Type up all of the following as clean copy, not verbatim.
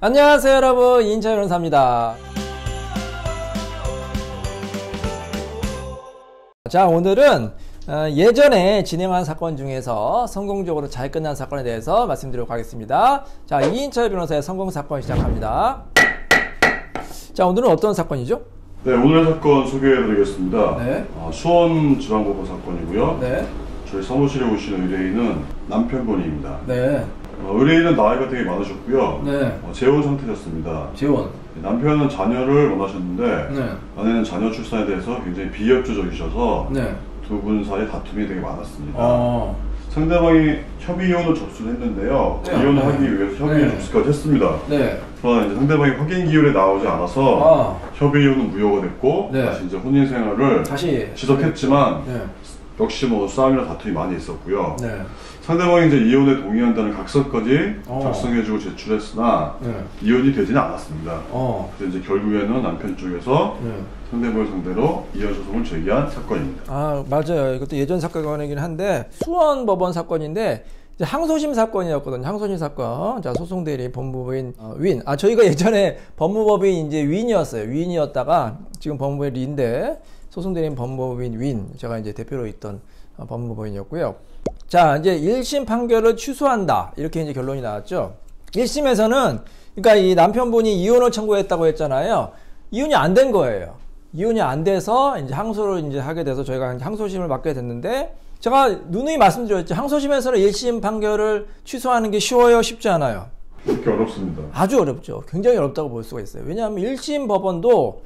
안녕하세요 여러분, 이인철 변호사입니다. 자, 오늘은 예전에 진행한 사건 중에서 성공적으로 잘 끝난 사건에 대해서 말씀드리도록 하겠습니다. 자, 이인철 변호사의 성공 사건 시작합니다. 자, 오늘은 어떤 사건이죠? 네, 오늘 사건 소개해드리겠습니다. 네. 수원지방법원 사건이고요. 네. 저희 사무실에 오신 의뢰인은 남편분입니다. 네. 의뢰인은 나이가 되게 많으셨고요. 네. 재혼 상태셨습니다. 재혼. 남편은 자녀를 원하셨는데 네. 아내는 자녀 출산에 대해서 굉장히 비협조적이셔서 네. 두 분 사이 다툼이 되게 많았습니다. 상대방이 협의 이혼을 접수를 했는데요. 네. 이혼을 하기 위해서 협의 네. 접수까지 했습니다. 네. 그러나 이제 상대방이 확인 기일에 나오지 않아서 협의 이혼은 무효가 됐고 네. 다시 이제 혼인 생활을 다시 지속했지만 네. 역시 뭐 싸움이나 다툼이 많이 있었고요. 네. 상대방이 이제 이혼에 동의한다는 각서까지 작성해주고 제출했으나 네. 이혼이 되지는 않았습니다. 그래서 이제 결국에는 남편 쪽에서 네. 상대방을 상대로 이혼 소송을 제기한 사건입니다. 아, 맞아요. 이것도 예전 사건이긴 한데 수원법원 사건인데 이제 항소심 사건이었거든요. 항소심 사건. 자, 소송대리 법무부인 윈. 저희가 예전에 법무법인 이제 윈이었어요. 윈이었다가 지금 법무부인 린데 소송대리인 법무법인 윈. 제가 이제 대표로 있던 법무법인이었고요. 자, 이제 1심 판결을 취소한다. 이렇게 이제 결론이 나왔죠. 1심에서는 그러니까 이 남편분이 이혼을 청구했다고 했잖아요. 이혼이 안 된 거예요. 이혼이 안 돼서 이제 항소를 이제 하게 돼서 저희가 항소심을 맡게 됐는데 제가 누누이 말씀드렸죠. 항소심에서는 1심 판결을 취소하는 게 쉬워요? 쉽지 않아요? 그렇게 어렵습니다. 아주 어렵죠. 굉장히 어렵다고 볼 수가 있어요. 왜냐하면 1심 법원도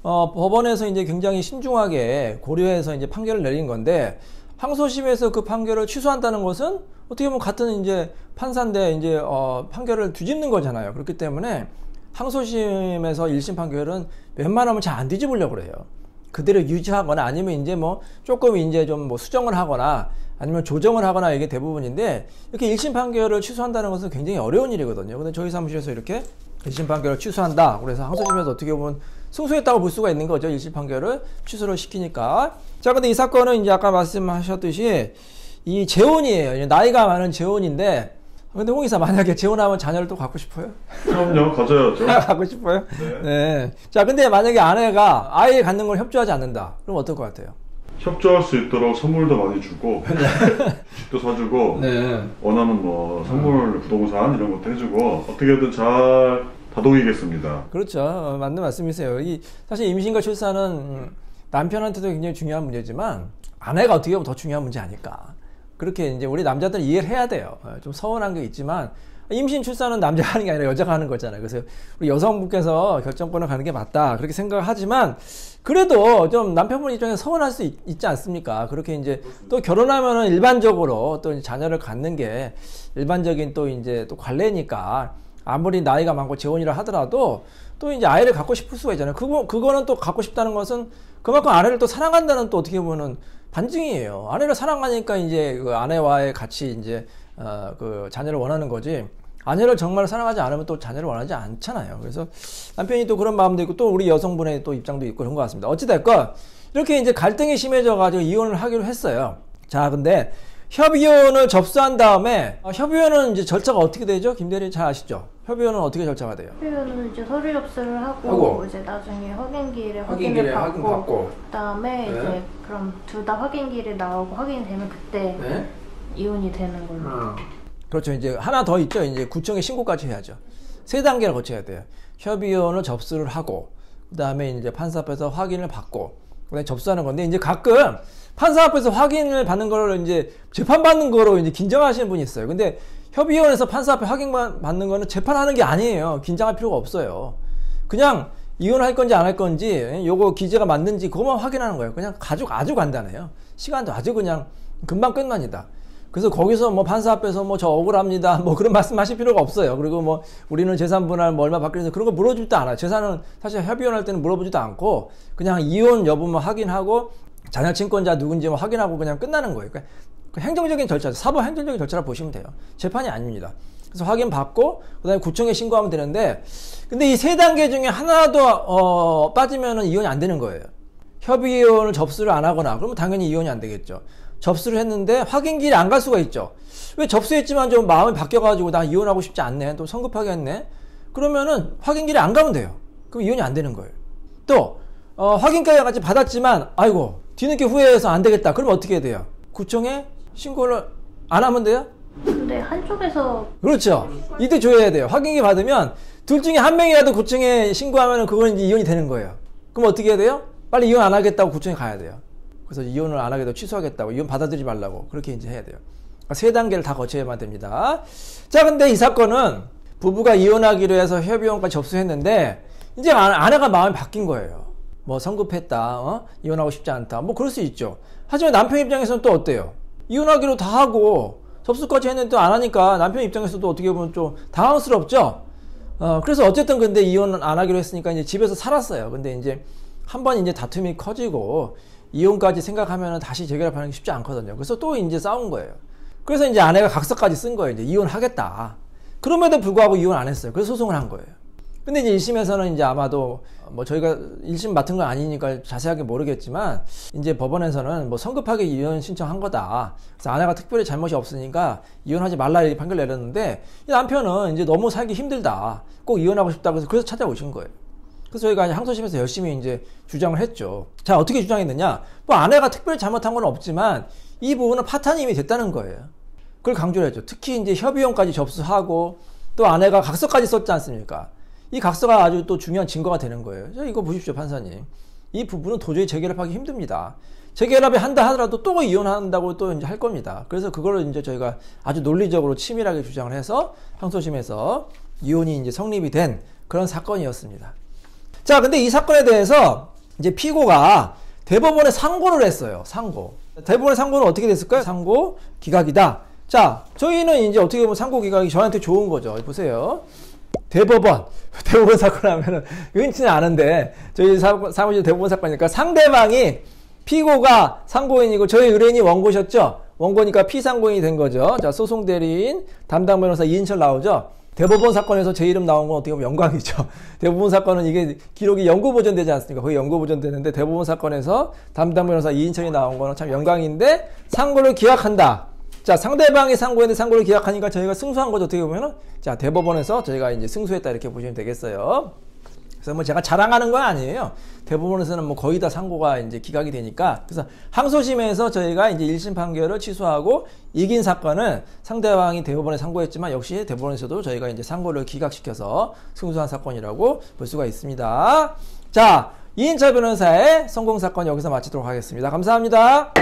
법원에서 이제 굉장히 신중하게 고려해서 이제 판결을 내린 건데 항소심에서 그 판결을 취소한다는 것은 어떻게 보면 같은 이제 판사인데 이제 판결을 뒤집는 거잖아요. 그렇기 때문에 항소심에서 1심 판결은 웬만하면 잘 안 뒤집으려고 그래요. 그대로 유지하거나 아니면 이제 뭐 조금 이제 좀 뭐 수정을 하거나 아니면 조정을 하거나 이게 대부분인데 이렇게 1심 판결을 취소한다는 것은 굉장히 어려운 일이거든요. 근데 저희 사무실에서 이렇게 1심 판결을 취소한다. 그래서 항소심에서 어떻게 보면 승소했다고 볼 수가 있는 거죠. 1심 판결을 취소를 시키니까. 자, 근데 이 사건은 이제 아까 말씀하셨듯이 이 재혼이에요. 나이가 많은 재혼인데 근데 홍 이사 만약에 재혼하면 자녀를 또 갖고 싶어요? 그럼요, 가져야죠. 갖고 싶어요? 네. 네. 자, 근데 만약에 아내가 아이 갖는 걸 협조하지 않는다. 그럼 어떨 것 같아요? 협조할 수 있도록 선물도 많이 주고 집도 사주고 원하는 뭐 선물, 부동산 이런 것도 해주고 어떻게든 잘 다독이겠습니다. 그렇죠. 맞는 말씀이세요. 사실 임신과 출산은 남편한테도 굉장히 중요한 문제지만 아내가 어떻게 보면 더 중요한 문제 아닐까. 그렇게 이제 우리 남자들은 이해를 해야 돼요. 좀 서운한 게 있지만 임신 출산은 남자가 하는 게 아니라 여자가 하는 거잖아요. 그래서 우리 여성분께서 결정권을 가는 게 맞다 그렇게 생각하지만 그래도 좀 남편분 입장에서 서운할 수 있지 않습니까? 그렇게 이제 또 결혼하면은 일반적으로 또 자녀를 갖는 게 일반적인 또 이제 또 관례니까 아무리 나이가 많고 재혼이라 하더라도 또 이제 아이를 갖고 싶을 수가 있잖아요. 그거는 또 갖고 싶다는 것은 그만큼 아내를 또 사랑한다는 또 어떻게 보면은 반증이에요. 아내를 사랑하니까 이제 그 아내와의 같이 이제 그 자녀를 원하는 거지. 아내를 정말 사랑하지 않으면 또 자녀를 원하지 않잖아요. 그래서 남편이 또 그런 마음도 있고 또 우리 여성분의 또 입장도 있고 그런 것 같습니다. 어찌됐건 이렇게 이제 갈등이 심해져가지고 이혼을 하기로 했어요. 자, 근데 협의혼을 접수한 다음에 협의혼은 이제 절차가 어떻게 되죠? 김 대리 잘 아시죠? 협의혼은 어떻게 절차가 돼요? 협의혼은 이제 서류 접수를 하고 이제 나중에 확인기일에 확인을 받고 그다음에 이제 그럼 둘 다 확인기일에 나오고 확인되면 그때 이혼이 되는 걸로. 그렇죠. 이제 하나 더 있죠. 이제 구청에 신고까지 해야죠. 3단계를 거쳐야 돼요. 협의혼을 접수를 하고 그다음에 이제 판사 앞에서 확인을 받고 그다음에 접수하는 건데 이제 가끔 판사 앞에서 확인을 받는 거를 이제 재판받는 거로 이제 긴장하시는 분이 있어요. 근데 협의원에서 판사 앞에 확인만 받는 거는 재판하는 게 아니에요. 긴장할 필요가 없어요. 그냥 이혼할 건지 안 할 건지 요거 기재가 맞는지 그것만 확인하는 거예요. 그냥 아주 간단해요. 시간도 아주 그냥 금방 끝납니다. 그래서 거기서 뭐 판사 앞에서 뭐 저 억울합니다. 뭐 그런 말씀 하실 필요가 없어요. 그리고 뭐 우리는 재산 분할 뭐 얼마 받기로 해서 그런 거 물어주지도 않아요. 재산은 사실 협의원 할 때는 물어보지도 않고 그냥 이혼 여부만 확인하고 자녀 친권자 누군지 뭐 확인하고 그냥 끝나는 거예요. 그러니까 행정적인 절차, 사법 행정적인 절차라 보시면 돼요. 재판이 아닙니다. 그래서 확인 받고 그다음에 구청에 신고하면 되는데 근데 이 3단계 중에 하나도 빠지면은 이혼이 안 되는 거예요. 협의혼을 접수를 안 하거나 그러면 당연히 이혼이 안 되겠죠. 접수를 했는데 확인기일에 안 갈 수가 있죠. 왜 접수했지만 좀 마음이 바뀌어가지고 나 이혼하고 싶지 않네. 또 성급하게 했네. 그러면은 확인기일에 안 가면 돼요. 그럼 이혼이 안 되는 거예요. 또 확인까지 받았지만 아이고 뒤늦게 후회해서 안 되겠다. 그러면 어떻게 해야 돼요? 구청에 신고를 안 하면 돼요? 근데 한쪽에서 그렇죠. 이때 조회해야 돼요. 확인기 받으면 둘 중에 한 명이라도 구청에 신고하면 그건 이제 이혼이 되는 거예요. 그럼 어떻게 해야 돼요? 빨리 이혼 안 하겠다고 구청에 가야 돼요. 그래서 이혼을 안 하겠다고 취소하겠다고, 이혼 받아들이지 말라고 그렇게 이제 해야 돼요. 그러니까 세 단계를 다 거쳐야만 됩니다. 자, 근데 이 사건은 부부가 이혼하기로 해서 협의원까지 접수했는데 이제 아내가 마음이 바뀐 거예요. 뭐 성급했다, 이혼하고 싶지 않다, 뭐 그럴 수 있죠. 하지만 남편 입장에서는 또 어때요? 이혼하기로 다 하고 접수까지 했는데 또 안 하니까 남편 입장에서도 어떻게 보면 좀 당황스럽죠. 그래서 어쨌든 근데 이혼 안 하기로 했으니까 이제 집에서 살았어요. 근데 이제 한번 이제 다툼이 커지고 이혼까지 생각하면 다시 재결합하는 게 쉽지 않거든요. 그래서 또 이제 싸운 거예요. 그래서 이제 아내가 각서까지 쓴 거예요. 이제 이혼하겠다. 그럼에도 불구하고 이혼 안 했어요. 그래서 소송을 한 거예요. 근데 이제 1심에서는 이제 아마도 뭐 저희가 1심 맡은 건 아니니까 자세하게 모르겠지만 이제 법원에서는 뭐 성급하게 이혼 신청한 거다. 그래서 아내가 특별히 잘못이 없으니까 이혼하지 말라 이렇게 판결 내렸는데 이 남편은 이제 너무 살기 힘들다. 꼭 이혼하고 싶다. 그래서 찾아오신 거예요. 그래서 저희가 항소심에서 열심히 이제 주장을 했죠. 자, 어떻게 주장했느냐? 뭐 아내가 특별히 잘못한 건 없지만 이 부분은 파탄이 이미 됐다는 거예요. 그걸 강조를 했죠. 특히 이제 협의원까지 접수하고 또 아내가 각서까지 썼지 않습니까? 이 각서가 아주 또 중요한 증거가 되는 거예요. 이거 보십시오, 판사님. 이 부분은 도저히 재결합하기 힘듭니다. 재결합에 한다 하더라도 또 이혼한다고 또 이제 할 겁니다. 그래서 그걸 이제 저희가 아주 논리적으로 치밀하게 주장을 해서 항소심에서 이혼이 이제 성립이 된 그런 사건이었습니다. 자, 근데 이 사건에 대해서 이제 피고가 대법원에 상고를 했어요. 상고. 대법원의 상고는 어떻게 됐을까요? 상고 기각이다. 자, 저희는 이제 어떻게 보면 상고 기각이 저한테 좋은 거죠. 보세요. 대법원 사건 하면은 흔치는 않은데 저희 사무실 대법원 사건이니까 상대방이 피고가 상고인이고 저희 의뢰인이 원고셨죠. 원고니까 피상고인이 된 거죠. 자, 소송 대리인 담당 변호사 이인철 나오죠. 대법원 사건에서 제 이름 나온 건 어떻게 보면 영광이죠. 대법원 사건은 이게 기록이 연구 보존되지 않습니까? 거의 연구 보존되는데 대법원 사건에서 담당 변호사 이인철이 나온 거는 참 영광인데 상고를 기각한다. 자, 상대방이 상고했는데 상고를 기각하니까 저희가 승소한 거죠. 어떻게 보면은. 자, 대법원에서 저희가 이제 승소했다 이렇게 보시면 되겠어요. 그래서 뭐 제가 자랑하는 건 아니에요. 대법원에서는 뭐 거의 다 상고가 이제 기각이 되니까. 그래서 항소심에서 저희가 이제 1심 판결을 취소하고 이긴 사건은 상대방이 대법원에 상고했지만 역시 대법원에서도 저희가 이제 상고를 기각시켜서 승소한 사건이라고 볼 수가 있습니다. 자, 이인철 변호사의 성공 사건 여기서 마치도록 하겠습니다. 감사합니다.